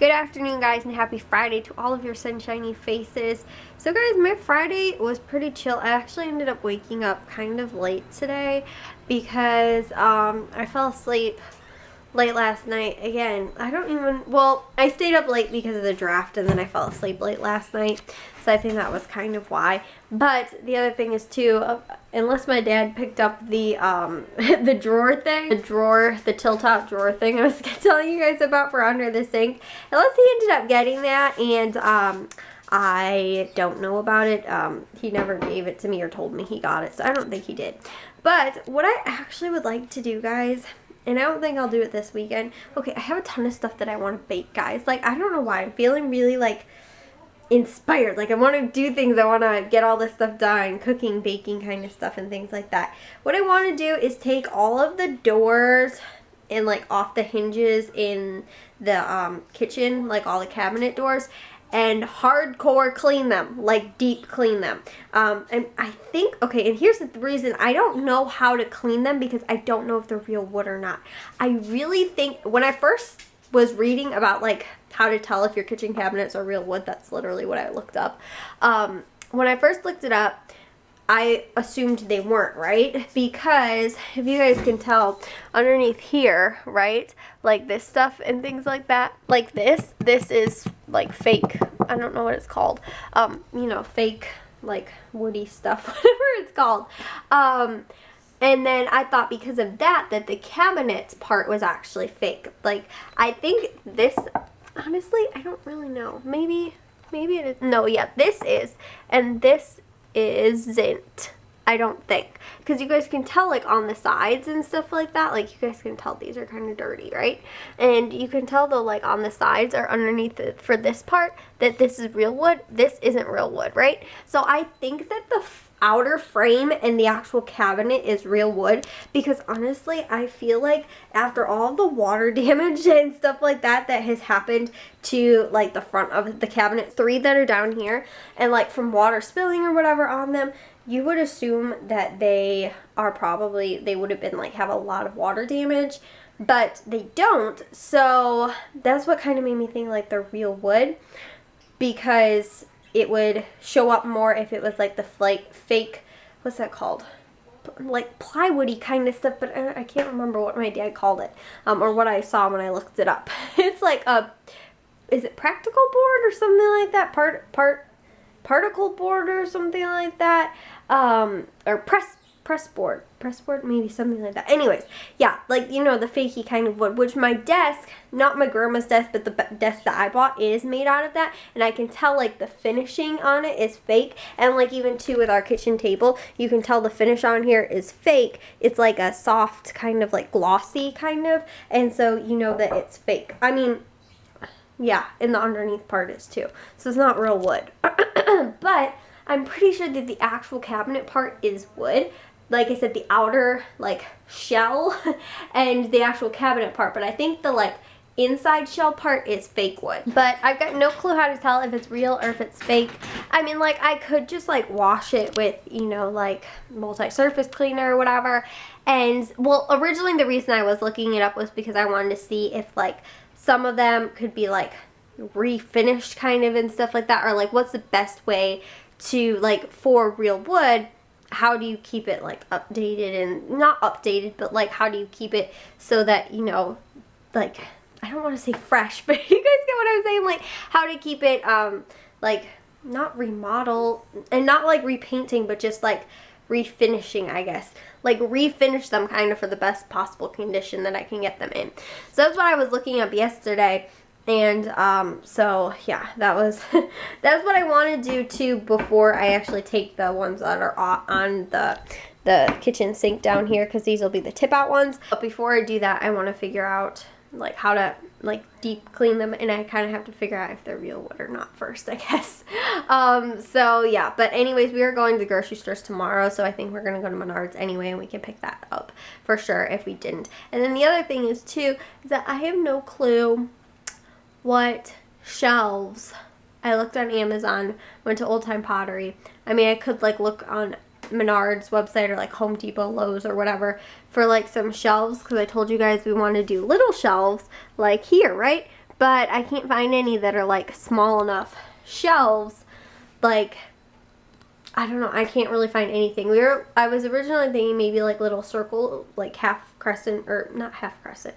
Good afternoon, guys, and happy Friday to all of your sunshiny faces. So guys, my Friday was pretty chill. I actually ended up waking up kind of late today because I fell asleep late last night. Again, I stayed up late because of the draft, and then I fell asleep late last night, so I think that was kind of why. But the other thing is too, unless my dad picked up the the drawer thing, the tilt-top drawer thing I was telling you guys about for under the sink, unless he ended up getting that, and I don't know about it. He never gave it to me or told me he got it, so I don't think he did. But what I actually would like to do, guys, and I don't think I'll do it this weekend. Okay, I have a ton of stuff that I want to bake, guys. Like, I don't know why. I'm feeling really, like, inspired. Like, I want to do things. I want to get all this stuff done. Cooking, baking kind of stuff and things like that. What I want to do is take all of the doors and, like, off the hinges in the kitchen, like all the cabinet doors, and hardcore clean them, like deep clean them. And I think, okay, and here's the reason, I don't know how to clean them because I don't know if they're real wood or not. I really think, when I first was reading about like how to tell if your kitchen cabinets are real wood, that's literally what I looked up. When I first looked it up, I assumed they weren't, right? Because if you guys can tell underneath here, right, like this stuff and things like that, like this is like fake. I don't know what it's called. You know, fake, like woody stuff, whatever it's called. And then I thought because of that the cabinets part was actually fake. Like, I think this, honestly, I don't really know. Maybe it is. No, yeah, this is, and this isn't, I don't think, because you guys can tell, like, on the sides and stuff like that, like, you guys can tell these are kind of dirty, right? And you can tell, though, like, on the sides or underneath it for this part, that this is real wood, this isn't real wood, right? So I think that the outer frame and the actual cabinet is real wood, because honestly, I feel like after all the water damage and stuff like that has happened to, like, the front of the cabinet, 3 that are down here, and like from water spilling or whatever on them, you would assume that they would have been like, have a lot of water damage, but they don't. So that's what kind of made me think like they're real wood, because it would show up more if it was like the fake, what's that called? Like plywoody kind of stuff, but I can't remember what my dad called it, or what I saw when I looked it up. It's like is it practical board or something like that? Particle board or something like that, or press board, maybe something like that. Anyways, yeah, like, you know, the fakey kind of wood, which my desk, not my grandma's desk, but the desk that I bought is made out of that, and I can tell, like, the finishing on it is fake, and, like, even, too, with our kitchen table, you can tell the finish on here is fake. It's, like, a soft, kind of, like, glossy, kind of, and so you know that it's fake. I mean, yeah, and the underneath part is, too, so it's not real wood. But I'm pretty sure that the actual cabinet part is wood. Like I said, the outer, like, shell and the actual cabinet part. But I think the, like, inside shell part is fake wood. But I've got no clue how to tell if it's real or if it's fake. I mean, like, I could just, like, wash it with, you know, like, multi-surface cleaner or whatever. And, well, originally the reason I was looking it up was because I wanted to see if, like, some of them could be, like, refinished kind of and stuff like that. Or, like, what's the best way to, like, for real wood, how do you keep it, like, updated, and not updated, but, like, how do you keep it so that, you know, like, I don't want to say fresh, but you guys get what I'm saying, like, how to keep it, like, not remodel, and not, like, repainting, but just, like, refinishing, I guess, like, refinish them kind of for the best possible condition that I can get them in. So that's what I was looking up yesterday. And, so, yeah, that's what I want to do, too, before I actually take the ones that are on the kitchen sink down here, because these will be the tip-out ones. But before I do that, I want to figure out, like, how to, like, deep clean them, and I kind of have to figure out if they're real wood or not first, I guess. So, yeah, but anyways, we are going to the grocery stores tomorrow, so I think we're going to go to Menards anyway, and we can pick that up for sure if we didn't. And then the other thing is, too, is that I have no clue what shelves. I looked on Amazon, went to Old Time Pottery. I mean, I could, like, look on Menards website or, like, Home Depot, Lowe's, or whatever for, like, some shelves, because I told you guys we want to do little shelves like here, right? but I can't find any that are like small enough shelves. Like, I don't know, I can't really find anything. I was originally thinking maybe like little circle, like half crescent, or not half crescent,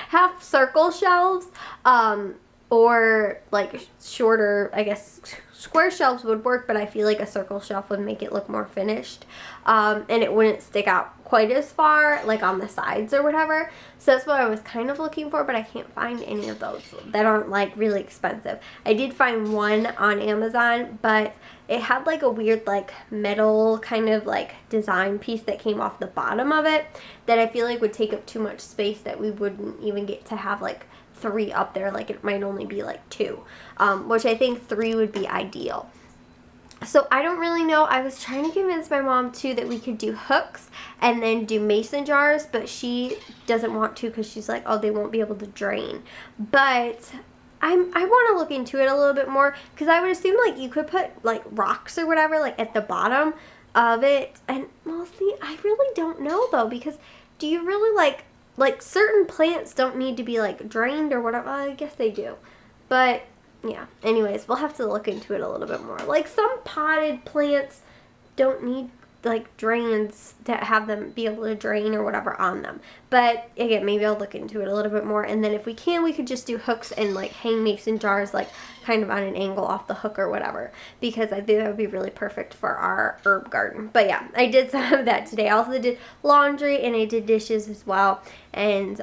half circle shelves, or like shorter, I guess square shelves would work, but I feel like a circle shelf would make it look more finished, and it wouldn't stick out quite as far, like on the sides or whatever. So that's what I was kind of looking for, but I can't find any of those that aren't like really expensive. I did find one on Amazon, but it had like a weird like metal kind of like design piece that came off the bottom of it that I feel like would take up too much space, that we wouldn't even get to have like 3 up there. Like it might only be like 2, which I think 3 would be ideal. So I don't really know. I was trying to convince my mom too that we could do hooks and then do mason jars, but she doesn't want to because she's like, oh, they won't be able to drain. But I want to look into it a little bit more, because I would assume like you could put like rocks or whatever like at the bottom of it. And well, see, I really don't know though, because do you really like certain plants don't need to be like drained or whatever? I guess they do, but yeah, anyways, we'll have to look into it a little bit more. Like some potted plants don't need like drains to have them be able to drain or whatever on them. But again, maybe I'll look into it a little bit more, and then if we can, we could just do hooks and like hang mason jars like kind of on an angle off the hook or whatever, because I think that would be really perfect for our herb garden. But yeah, I did some of that today. I also did laundry and I did dishes as well. And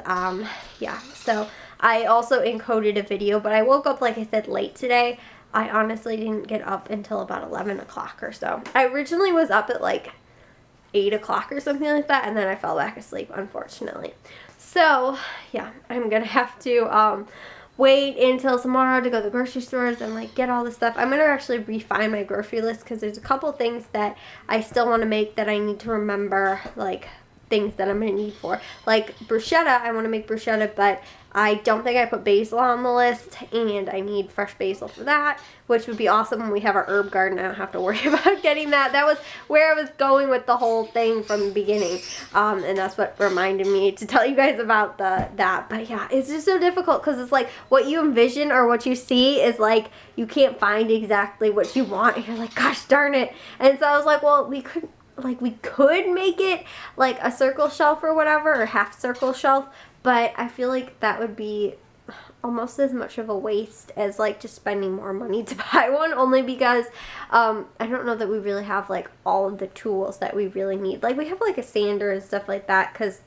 yeah, so I also encoded a video, but I woke up, like I said, late today. I honestly didn't get up until about 11 o'clock or so. I originally was up at like 8 o'clock or something like that, and then I fell back asleep, unfortunately. So yeah, I'm gonna have to wait until tomorrow to go to the grocery stores and like get all this stuff. I'm gonna actually refine my grocery list, because there's a couple things that I still want to make that I need to remember, like things that I'm gonna need for, like bruschetta. I want to make bruschetta, but I don't think I put basil on the list, and I need fresh basil for that, which would be awesome when we have our herb garden. I don't have to worry about getting that. That was where I was going with the whole thing from the beginning, and that's what reminded me to tell you guys about that. But yeah, it's just so difficult, because it's like what you envision or what you see is like you can't find exactly what you want, and you're like, gosh darn it. And so I was like, well, we could make it like a circle shelf or whatever, or half circle shelf, but I feel like that would be almost as much of a waste as like just spending more money to buy one, only because I don't know that we really have like all of the tools that we really need. Like we have like a sander and stuff like that, because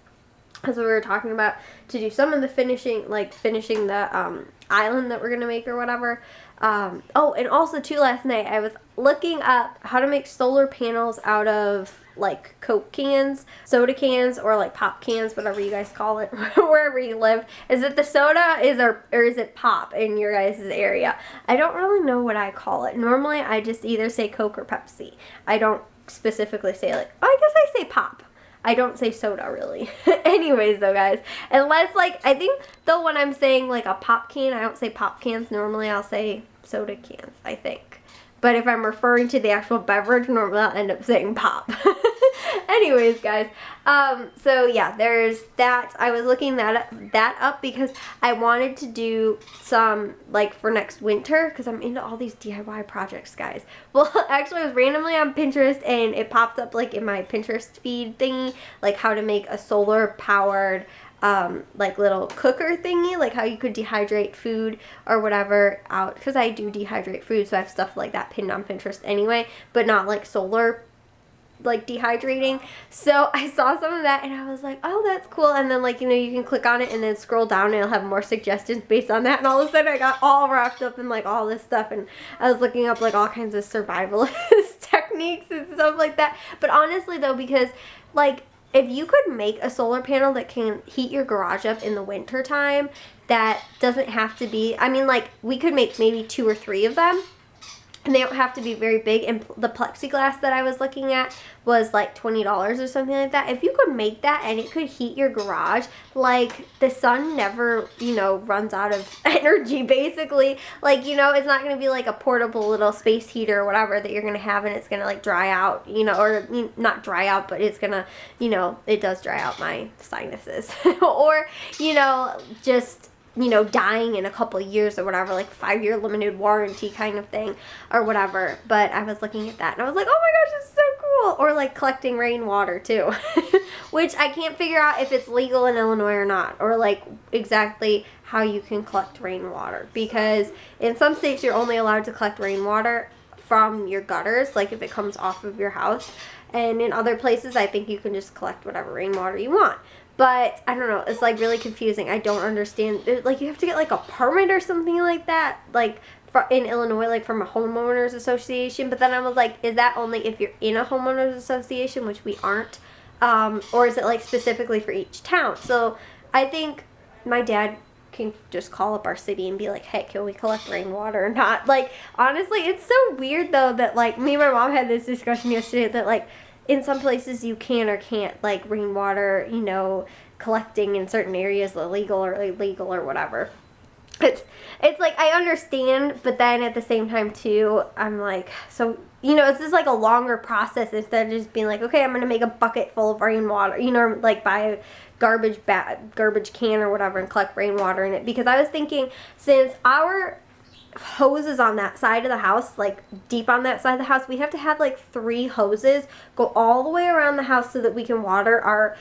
as we were talking about, to do some of the finishing, like finishing the island that we're gonna make or whatever. Oh, and also too, last night I was looking up how to make solar panels out of like Coke cans, soda cans, or like pop cans, whatever you guys call it, wherever you live. Is it the soda or is it pop in your guys' area? I don't really know what I call it. Normally I just either say Coke or Pepsi. I don't specifically say like, oh, I guess I say pop. I don't say soda really. Anyways though, guys, unless like, I think though when I'm saying like a pop can, I don't say pop cans. Normally I'll say soda cans, I think. But if I'm referring to the actual beverage, normally I'll end up saying pop. Anyways, guys, so yeah, there's that. I was looking that up because I wanted to do some, like, for next winter, because I'm into all these DIY projects, guys. Well, actually, I was randomly on Pinterest, and it popped up, like, in my Pinterest feed thingy, like, how to make a solar-powered like little cooker thingy, like how you could dehydrate food or whatever out, because I do dehydrate food, so I have stuff like that pinned on Pinterest anyway, but not like solar like dehydrating. So I saw some of that and I was like, oh, that's cool. And then, like, you know, you can click on it and then scroll down and it'll have more suggestions based on that, and all of a sudden I got all wrapped up in like all this stuff, and I was looking up like all kinds of survivalist techniques and stuff like that. But honestly though, because like, if you could make a solar panel that can heat your garage up in the winter time, that doesn't have to be, I mean, like, we could make maybe 2 or 3 of them, and they don't have to be very big. And the plexiglass that I was looking at was like $20 or something like that. If you could make that and it could heat your garage, like, the sun never, you know, runs out of energy, basically. Like, you know, it's not going to be like a portable little space heater or whatever that you're going to have and it's going to like dry out, you know, or not dry out, but it's going to, you know, it does dry out my sinuses. Or, you know, just you know, dying in a couple of years or whatever, like 5-year limited warranty kind of thing or whatever. But I was looking at that and I was like, oh my gosh, it's so cool. Or like collecting rainwater too, which I can't figure out if it's legal in Illinois or not, or like exactly how you can collect rainwater, because in some states you're only allowed to collect rainwater from your gutters, like if it comes off of your house, and in other places I think you can just collect whatever rainwater you want. But I don't know, it's like really confusing. I don't understand, like you have to get like a permit or something like that, like in Illinois, like from a homeowners association. But then I was like, is that only if you're in a homeowners association, which we aren't, or is it like specifically for each town? So I think my dad can just call up our city and be like, hey, can we collect rainwater or not? Like, honestly, it's so weird though that like me and my mom had this discussion yesterday that like in some places you can or can't, like rainwater, you know, collecting in certain areas illegal or illegal or whatever. It's like I understand, but then at the same time too, I'm like, so, you know, it's just like a longer process instead of just being like, okay, I'm gonna make a bucket full of rainwater, you know, like buy a garbage can or whatever and collect rainwater in it. Because I was thinking, since our hoses on that side of the house, like deep on that side of the house, we have to have like 3 hoses go all the way around the house so that we can water our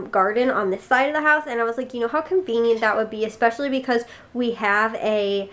garden on this side of the house. And I was like, you know how convenient that would be, especially because we have a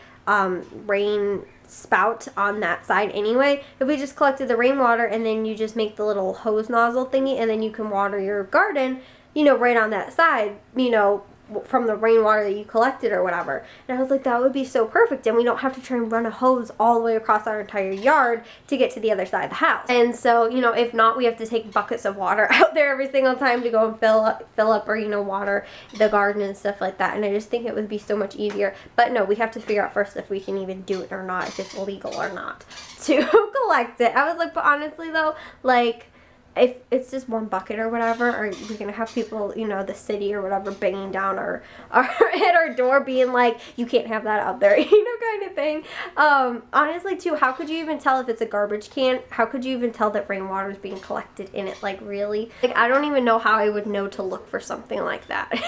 rain spout on that side anyway. If we just collected the rainwater and then you just make the little hose nozzle thingy and then you can water your garden, you know, right on that side, you know, from the rainwater that you collected or whatever. And I was like, that would be so perfect, and we don't have to try and run a hose all the way across our entire yard to get to the other side of the house. And so, you know, if not, we have to take buckets of water out there every single time to go and fill up or, you know, water the garden and stuff like that. And I just think it would be so much easier. But no, we have to figure out first if we can even do it or not, if it's legal or not to collect it. I was like, but honestly though, like, if it's just one bucket or whatever, are we gonna have people, you know, the city or whatever, banging down our at our door being like, you can't have that out there, you know, kind of thing. Honestly too, how could you even tell if it's a garbage can? How could you even tell that rainwater is being collected in it? Like, really? Like, I don't even know how I would know to look for something like that. Unless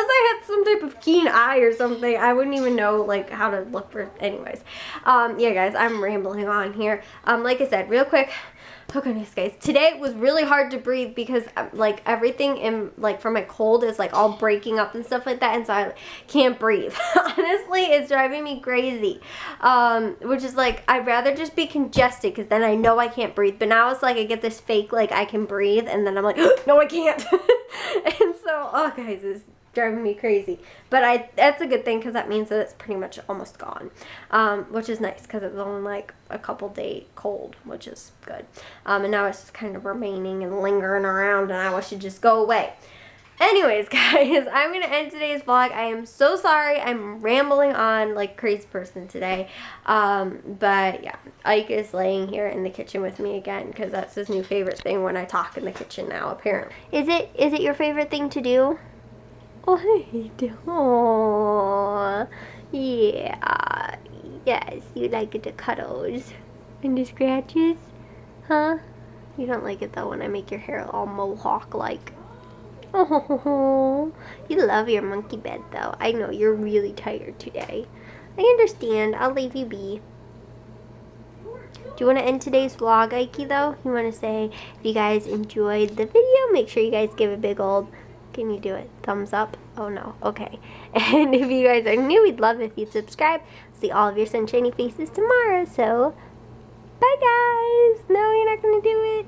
I had some type of keen eye or something, I wouldn't even know like how to look for. Anyways, yeah guys, I'm rambling on here. Like I said, real quick, oh goodness guys, today was really hard to breathe because like everything in, like, for my cold is like all breaking up and stuff like that, and so I can't breathe. Honestly, it's driving me crazy, which is like, I'd rather just be congested because then I know I can't breathe. But now it's like I get this fake like I can breathe, and then I'm like, no I can't. And so, oh guys, it's driving me crazy. But that's a good thing because that means that it's pretty much almost gone, which is nice because it's only like a couple day cold, which is good. And now it's just kind of remaining and lingering around, and I wish it just go away. Anyways guys, I'm gonna end today's vlog. I am so sorry, I'm rambling on like crazy person today, but yeah, Ike is laying here in the kitchen with me again because that's his new favorite thing when I talk in the kitchen now, apparently. Is it your favorite thing to do? Oh, hey, aww, yeah, yes, you like the cuddles and the scratches, huh? You don't like it though when I make your hair all mohawk-like. Oh, you love your monkey bed though. I know you're really tired today. I understand, I'll leave you be. Do you want to end today's vlog, Ike, though? You want to say, if you guys enjoyed the video, make sure you guys give a big old, can you do it? Thumbs up? Oh no, okay. And if you guys are new, we'd love if you'd subscribe. See all of your sunshiny faces tomorrow. So, bye guys. No, you're not gonna do it.